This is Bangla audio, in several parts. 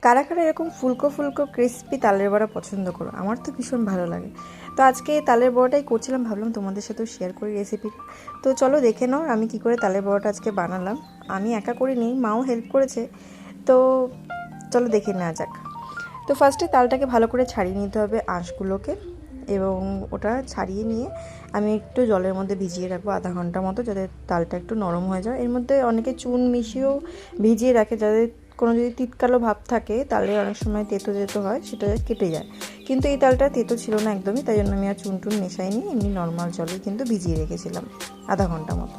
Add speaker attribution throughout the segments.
Speaker 1: কারা কারা এরকম ফুলকো ফুলকো ক্রিস্পি তালের বড়া পছন্দ করো? আমার তো ভীষণ ভালো লাগে। তো আজকে এই তালের বড়াটাই করছিলাম, ভাবলাম তোমাদের সাথেও শেয়ার করি রেসিপিটা। তো চলো দেখে নাও আমি কি করে তালের বড়াটা আজকে বানালাম। আমি একা করিনি, মাও হেল্প করেছে। তো চলো দেখে নেওয়া যাক। তো ফার্স্টে তালটাকে ভালো করে ছাড়িয়ে নিতে হবে আঁশগুলোকে, এবং ওটা ছাড়িয়ে নিয়ে আমি একটু জলের মধ্যে ভিজিয়ে রাখবো আধা ঘন্টা মতো, যাতে তালটা একটু নরম হয়ে যায়। এর মধ্যে অনেকে চুন মিশিয়েও ভিজিয়ে রাখে, যাতে কোনো যদি তিতকালো ভাব থাকে তাহলে অনেক সময় তেতো তেতো হয়, সেটা কেটে যায়। কিন্তু এই তালটা তেতো ছিল না একদমই, তাই জন্য আমি আর চুন টুন মেশাইনি, এমনি নর্মাল জলে কিন্তু ভিজিয়ে রেখেছিলাম আধা ঘন্টা মতো।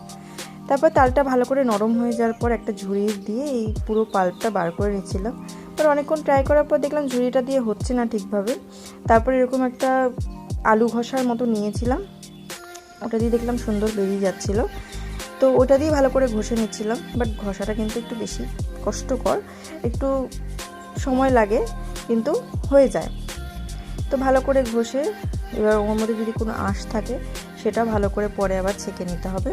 Speaker 1: তারপর তালটা ভালো করে নরম হয়ে যাওয়ার পর একটা ঝুড়ি দিয়ে এই পুরো পাল্পটা বার করে নিচ্ছিলাম। পর অনেকক্ষণ ট্রাই করার পর দেখলাম ঝুড়িটা দিয়ে হচ্ছে না ঠিকভাবে। তারপর এরকম একটা আলু ঘষার মতো নিয়েছিলাম, ওটা দিয়ে দেখলাম সুন্দর বেরিয়ে যাচ্ছিলো। তো ওটা দিয়ে ভালো করে ঘষে নিচ্ছিলাম, বাট ঘষাটা কিন্তু একটু বেশি কষ্টকর, একটু সময় লাগে, কিন্তু হয়ে যায়। তো ভালো করে ঘষে এবার ওর মধ্যে যদি কোনো আঁশ থাকে সেটা ভালো করে পরে আবার ছেঁকে নিতে হবে।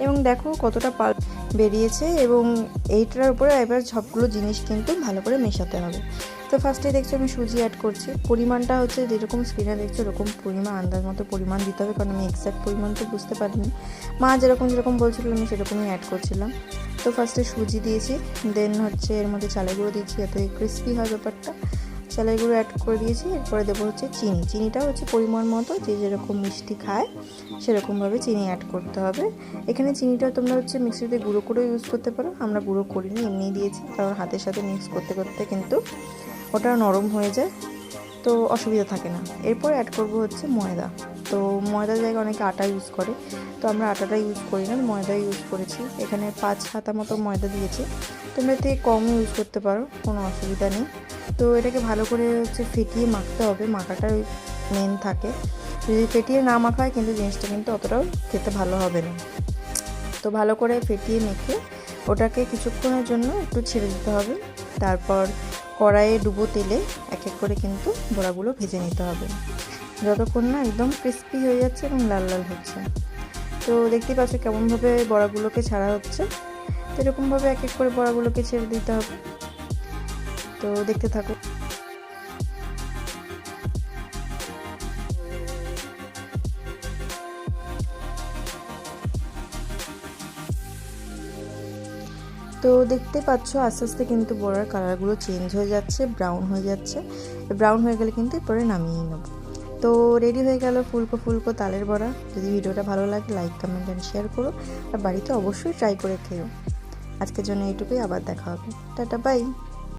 Speaker 1: এবং দেখো কতটা পাল্প বেরিয়েছে, এবং এইটার উপরে এবার সবগুলো জিনিস কিন্তু ভালো করে মেশাতে হবে। তো ফার্স্টে দেখছো আমি সুজি অ্যাড করছি, পরিমাণটা হচ্ছে যেরকম স্ক্রিনে দেখছো এরকম পরিমাণ আন্দাজ মতো পরিমাণ দিতে হবে, কারণ আমি এক্স্যাক্ট পরিমাণ তো বুঝতে পারিনি। মা যেরকম যেরকম বলছিল আমি সেরকমই অ্যাড করছিলাম। তো ফার্স্টে সুজি দিয়েছি, দেন হচ্ছে এর মধ্যে চালের গুঁড়ো দিয়েছি যাতে ক্রিস্পি হয় ব্যাপারটা। চালের গুঁড়ো অ্যাড করে দিয়েছি, এরপরে দেবো হচ্ছে চিনি। চিনিটা হচ্ছে পরিমাণ মতো, যে যেরকম মিষ্টি খায় সেরকমভাবে চিনি অ্যাড করতে হবে। এখানে চিনিটা তোমরা হচ্ছে মিক্সিতে গুঁড়ো করেও ইউজ করতে পারো, আমরা গুঁড়ো করিনি, এমনিই দিয়েছি, কারণ হাতের সাথে মিক্স করতে করতে কিন্তু ওটা নরম হয়ে যায়, তো অসুবিধা থাকে না। এরপর অ্যাড করবো হচ্ছে ময়দা। তো ময়দার জায়গায় অনেকে আটা ইউজ করে, তো আমরা আটাটা ইউজ করি না, ময়দা ইউজ করেছি। এখানে 5 হাতা মতো ময়দা দিয়েছি, তোমরা এতে কমও ইউজ করতে পারো, কোনো অসুবিধা নেই। তো এটাকে ভালো করে হচ্ছে ফেটিয়ে মাখতে হবে, মাখাটা মেন থাকে। যদি ফেটিয়ে না মাখা হয় কিন্তু জিনিসটা কিন্তু অতটাও খেতে ভালো হবে না। তো ভালো করে ফেটিয়ে মেখে ওটাকে কিছুক্ষণের জন্য একটু ছেড়ে দিতে হবে। তারপর কড়াইয়ে ডুবো তেলে এক এক করে কিন্তু বড়াগুলো ভেজে নিতে হবে, যতক্ষণ না একদম ক্রিস্পি হয়ে যাচ্ছে এবং লাল লাল হচ্ছে। তো দেখতেই পাচ্ছ কেমনভাবে বড়াগুলোকে ছাড়া হচ্ছে। তো এরকমভাবে এক এক করে বড়াগুলোকে ছেড়ে দিতে হবে। তো দেখতে থাকো। তো দেখতে পাচ্ছ আস্তে আস্তে কিন্তু বড়ার কালারগুলো চেঞ্জ হয়ে যাচ্ছে, ব্রাউন হয়ে যাচ্ছে। ব্রাউন হয়ে গেলে কিন্তু এরপরে নামিয়ে নেব। তো রেডি হয়ে গেল ফুলকো ফুলকো তালের বড়া। যদি ভিডিওটা ভালো লাগে লাইক কমেন্ট অ্যান্ড শেয়ার করো, আর বাড়িতে অবশ্যই ট্রাই করে খেও। আজকের জন্য এইটুকুই, আবার দেখা হবে, টাটা বাই।